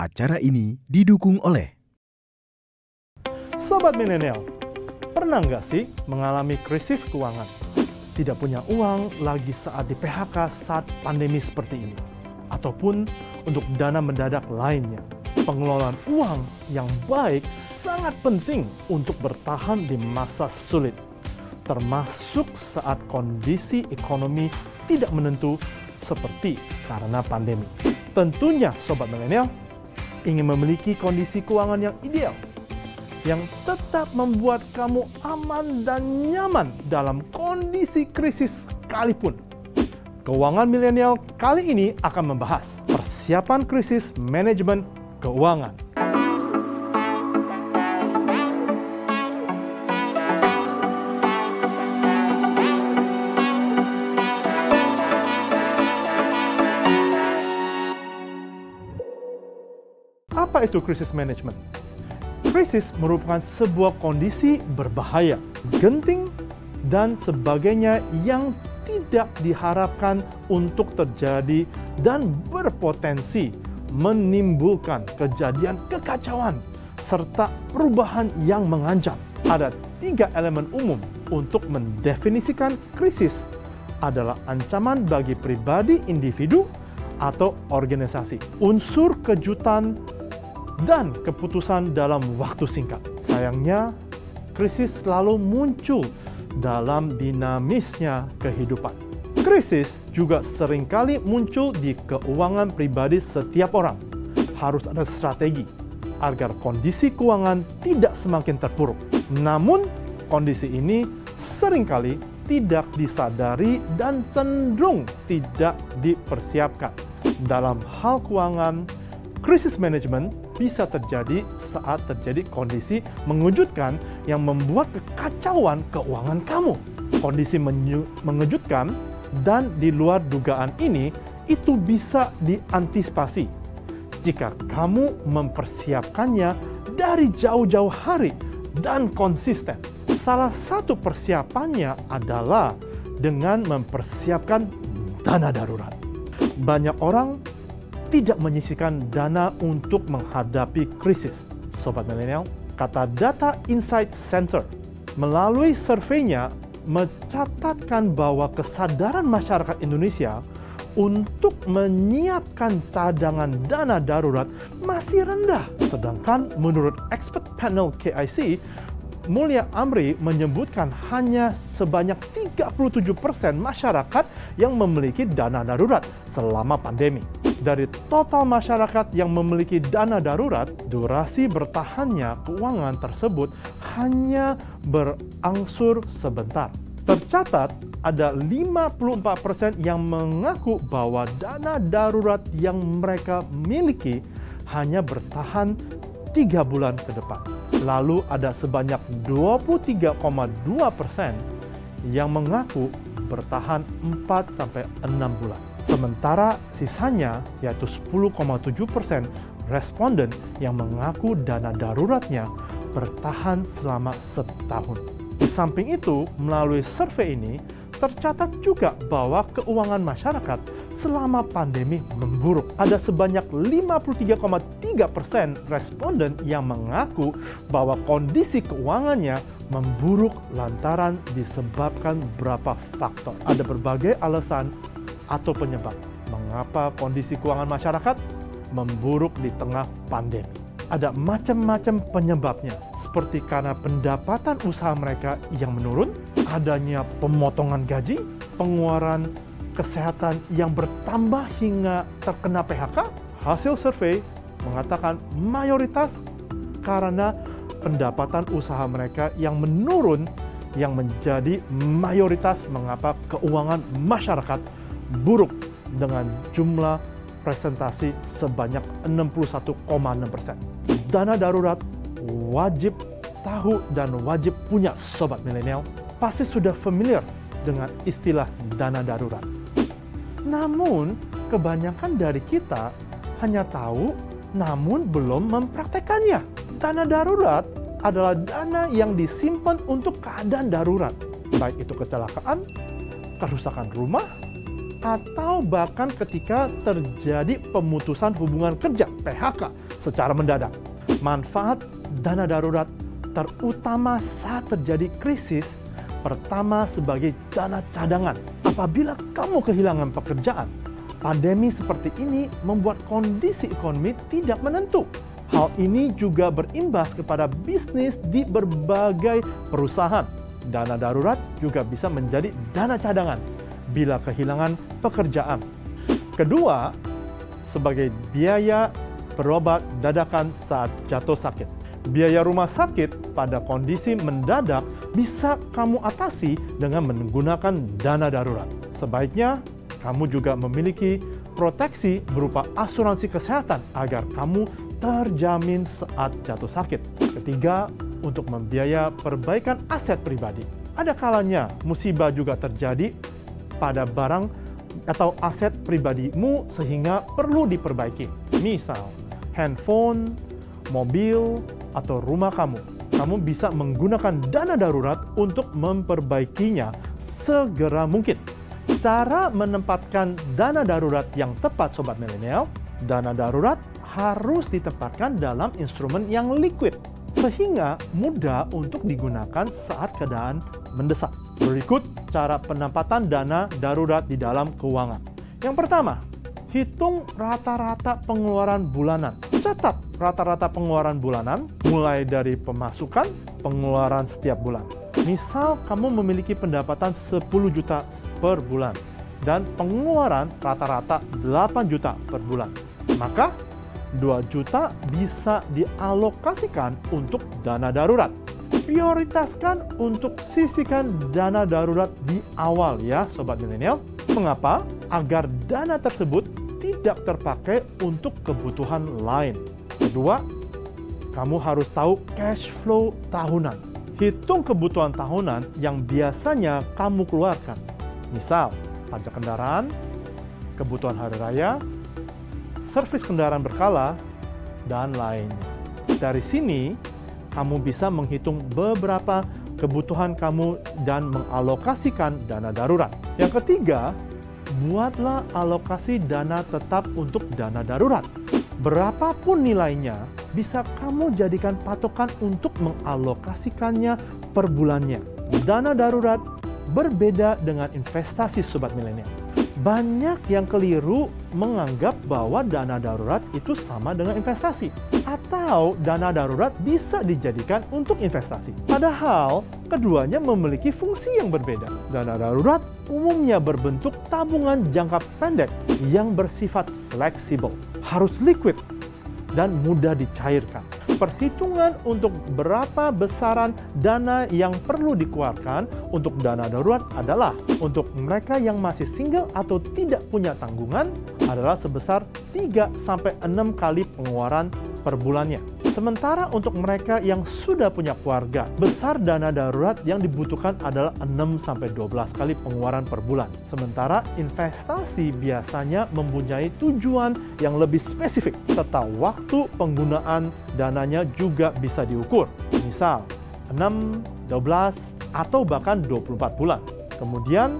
Acara ini didukung oleh Sobat Milenial, pernah nggak sih mengalami krisis keuangan? Tidak punya uang lagi saat di PHK saat pandemi seperti ini. Ataupun untuk dana mendadak lainnya. Pengelolaan uang yang baik sangat penting untuk bertahan di masa sulit. Termasuk saat kondisi ekonomi tidak menentu seperti karena pandemi. Tentunya Sobat Milenial ingin memiliki kondisi keuangan yang ideal, yang tetap membuat kamu aman dan nyaman dalam kondisi krisis sekalipun. Keuangan Milenial kali ini akan membahas persiapan krisis manajemen keuangan. Apa itu krisis manajemen? Krisis merupakan sebuah kondisi berbahaya, genting, dan sebagainya yang tidak diharapkan untuk terjadi dan berpotensi menimbulkan kejadian kekacauan serta perubahan yang mengancam. Ada 3 elemen umum untuk mendefinisikan krisis adalah ancaman bagi pribadi, individu, atau organisasi, unsur kejutan, dan keputusan dalam waktu singkat. Sayangnya, krisis selalu muncul dalam dinamisnya kehidupan. Krisis juga seringkali muncul di keuangan pribadi setiap orang. Harus ada strategi agar kondisi keuangan tidak semakin terpuruk. Namun, kondisi ini seringkali tidak disadari dan cenderung tidak dipersiapkan. Dalam hal keuangan, krisis manajemen bisa terjadi saat terjadi kondisi mengejutkan yang membuat kekacauan keuangan kamu. Kondisi mengejutkan dan di luar dugaan ini itu bisa diantisipasi jika kamu mempersiapkannya dari jauh-jauh hari dan konsisten. Salah satu persiapannya adalah dengan mempersiapkan dana darurat. Banyak orang tidak menyisihkan dana untuk menghadapi krisis. Sobat Milenial, kata Data Insight Center melalui surveinya mencatatkan bahwa kesadaran masyarakat Indonesia untuk menyiapkan cadangan dana darurat masih rendah. Sedangkan menurut expert panel KIC, Mulya Amri menyebutkan hanya sebanyak 37% masyarakat yang memiliki dana darurat selama pandemi. Dari total masyarakat yang memiliki dana darurat, durasi bertahannya keuangan tersebut hanya berangsur sebentar. Tercatat ada 54% yang mengaku bahwa dana darurat yang mereka miliki hanya bertahan 3 bulan ke depan. Lalu ada sebanyak 23,2% yang mengaku bertahan 4-6 bulan. Sementara sisanya yaitu 10,7% responden yang mengaku dana daruratnya bertahan selama setahun. Di samping itu, melalui survei ini, tercatat juga bahwa keuangan masyarakat selama pandemi memburuk. Ada sebanyak 53,3% responden yang mengaku bahwa kondisi keuangannya memburuk lantaran disebabkan beberapa faktor. Ada berbagai alasan atau penyebab mengapa kondisi keuangan masyarakat memburuk di tengah pandemi. Ada macam-macam penyebabnya, seperti karena pendapatan usaha mereka yang menurun, adanya pemotongan gaji, pengeluaran kesehatan yang bertambah hingga terkena PHK. Hasil survei mengatakan mayoritas karena pendapatan usaha mereka yang menurun yang menjadi mayoritas mengapa keuangan masyarakat buruk dengan jumlah presentasi sebanyak 61,6%. Dana darurat wajib tahu dan wajib punya Sobat Milenial. Pasti sudah familiar dengan istilah dana darurat. Namun, kebanyakan dari kita hanya tahu namun belum mempraktekannya. Dana darurat adalah dana yang disimpan untuk keadaan darurat, baik itu kecelakaan, kerusakan rumah, atau bahkan ketika terjadi pemutusan hubungan kerja, PHK, secara mendadak. Manfaat dana darurat terutama saat terjadi krisis, pertama sebagai dana cadangan. Apabila kamu kehilangan pekerjaan, pandemi seperti ini membuat kondisi ekonomi tidak menentu. Hal ini juga berimbas kepada bisnis di berbagai perusahaan. Dana darurat juga bisa menjadi dana cadangan bila kehilangan pekerjaan. Kedua, sebagai biaya berobat dadakan saat jatuh sakit. Biaya rumah sakit pada kondisi mendadak bisa kamu atasi dengan menggunakan dana darurat. Sebaiknya kamu juga memiliki proteksi berupa asuransi kesehatan agar kamu terjamin saat jatuh sakit. Ketiga, untuk membiaya perbaikan aset pribadi. Ada kalanya musibah juga terjadi pada barang atau aset pribadimu sehingga perlu diperbaiki. Misal, handphone, mobil, atau rumah kamu. Kamu bisa menggunakan dana darurat untuk memperbaikinya segera mungkin. Cara menempatkan dana darurat yang tepat, Sobat Milenial, dana darurat harus ditempatkan dalam instrumen yang liquid, sehingga mudah untuk digunakan saat keadaan mendesak. Berikut cara penempatan dana darurat di dalam keuangan. Yang pertama, hitung rata-rata pengeluaran bulanan. Catat rata-rata pengeluaran bulanan, mulai dari pemasukan, pengeluaran setiap bulan. Misal, kamu memiliki pendapatan 10 juta per bulan, dan pengeluaran rata-rata 8 juta per bulan. Maka, 2 juta bisa dialokasikan untuk dana darurat. Prioritaskan untuk sisihkan dana darurat di awal ya, Sobat Milenial. Mengapa? Agar dana tersebut tidak terpakai untuk kebutuhan lain. Kedua, kamu harus tahu cash flow tahunan. Hitung kebutuhan tahunan yang biasanya kamu keluarkan. Misal, pajak kendaraan, kebutuhan hari raya, servis kendaraan berkala, dan lainnya. Dari sini, kamu bisa menghitung beberapa kebutuhan kamu dan mengalokasikan dana darurat. Yang ketiga, buatlah alokasi dana tetap untuk dana darurat. Berapapun nilainya, bisa kamu jadikan patokan untuk mengalokasikannya per bulannya. Dana darurat berbeda dengan investasi, Sobat Milenial. Banyak yang keliru menganggap bahwa dana darurat itu sama dengan investasi, atau dana darurat bisa dijadikan untuk investasi. Padahal, keduanya memiliki fungsi yang berbeda. Dana darurat umumnya berbentuk tabungan jangka pendek yang bersifat fleksibel, harus liquid, dan mudah dicairkan. Perhitungan untuk berapa besaran dana yang perlu dikeluarkan untuk dana darurat adalah untuk mereka yang masih single atau tidak punya tanggungan adalah sebesar 3-6 kali pengeluaran per bulannya. Sementara untuk mereka yang sudah punya keluarga, besar dana darurat yang dibutuhkan adalah 6-12 kali pengeluaran per bulan. Sementara investasi biasanya mempunyai tujuan yang lebih spesifik, serta waktu penggunaan dananya juga bisa diukur. Misal, 6, 12, atau bahkan 24 bulan. Kemudian,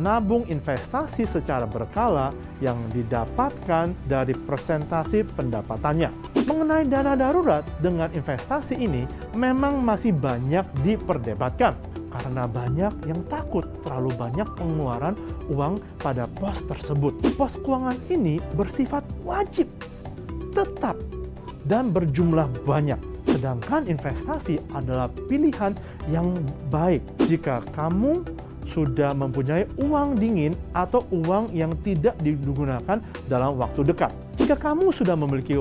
nabung investasi secara berkala yang didapatkan dari persentase pendapatannya. Mengenai dana darurat dengan investasi ini memang masih banyak diperdebatkan karena banyak yang takut terlalu banyak pengeluaran uang pada pos tersebut. Pos keuangan ini bersifat wajib, tetap, dan berjumlah banyak. Sedangkan investasi adalah pilihan yang baik jika kamu sudah mempunyai uang dingin atau uang yang tidak digunakan dalam waktu dekat. Jika kamu sudah memiliki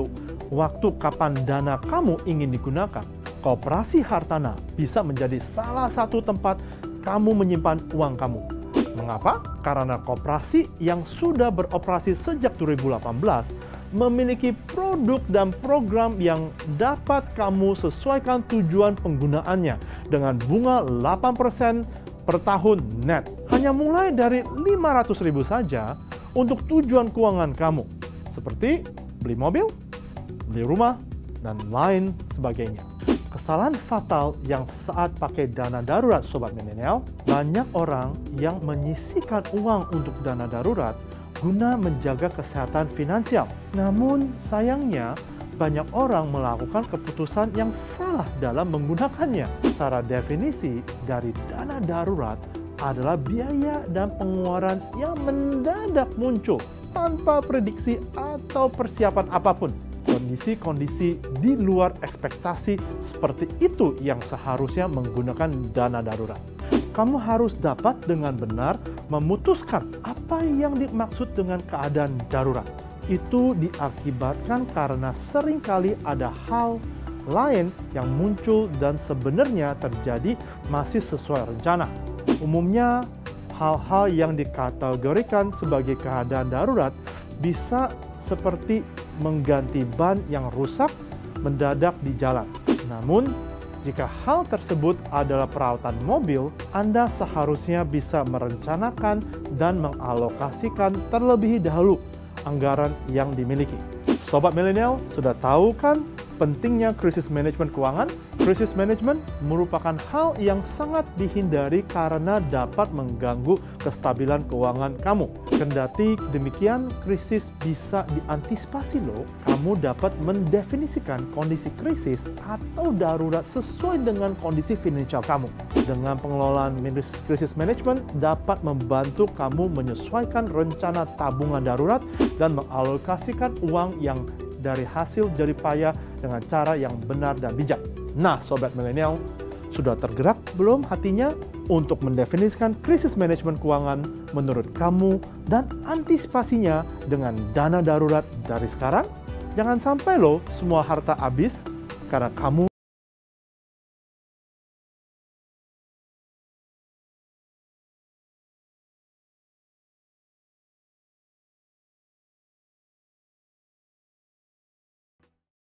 waktu kapan dana kamu ingin digunakan, Koperasi Hartana bisa menjadi salah satu tempat kamu menyimpan uang kamu. Mengapa? Karena koperasi yang sudah beroperasi sejak 2018 memiliki produk dan program yang dapat kamu sesuaikan tujuan penggunaannya dengan bunga 8% per tahun net. Hanya mulai dari 500.000 saja untuk tujuan keuangan kamu, seperti beli mobil, beli rumah, dan lain sebagainya. Kesalahan fatal yang saat pakai dana darurat, Sobat Milenial, banyak orang yang menyisihkan uang untuk dana darurat guna menjaga kesehatan finansial. Namun sayangnya, banyak orang melakukan keputusan yang salah dalam menggunakannya. Secara definisi dari dana darurat adalah biaya dan pengeluaran yang mendadak muncul tanpa prediksi atau persiapan apapun. Kondisi-kondisi di luar ekspektasi seperti itu yang seharusnya menggunakan dana darurat. Kamu harus dapat dengan benar memutuskan apa yang dimaksud dengan keadaan darurat. Itu diakibatkan karena seringkali ada hal lain yang muncul dan sebenarnya terjadi masih sesuai rencana. Umumnya, hal-hal yang dikategorikan sebagai keadaan darurat bisa seperti mengganti ban yang rusak mendadak di jalan. Namun, jika hal tersebut adalah perawatan mobil, Anda seharusnya bisa merencanakan dan mengalokasikan terlebih dahulu anggaran yang dimiliki. Sobat milenial, sudah tahu kan pentingnya krisis manajemen keuangan? Krisis manajemen merupakan hal yang sangat dihindari karena dapat mengganggu kestabilan keuangan kamu. Kendati demikian, krisis bisa diantisipasi loh. Kamu dapat mendefinisikan kondisi krisis atau darurat sesuai dengan kondisi finansial kamu. Dengan pengelolaan krisis manajemen dapat membantu kamu menyesuaikan rencana tabungan darurat dan mengalokasikan uang yang dari hasil jerih payah dengan cara yang benar dan bijak. Nah, sobat milenial, sudah tergerak belum hatinya untuk mendefinisikan krisis manajemen keuangan menurut kamu dan antisipasinya dengan dana darurat dari sekarang? Jangan sampai loh semua harta habis karena kamu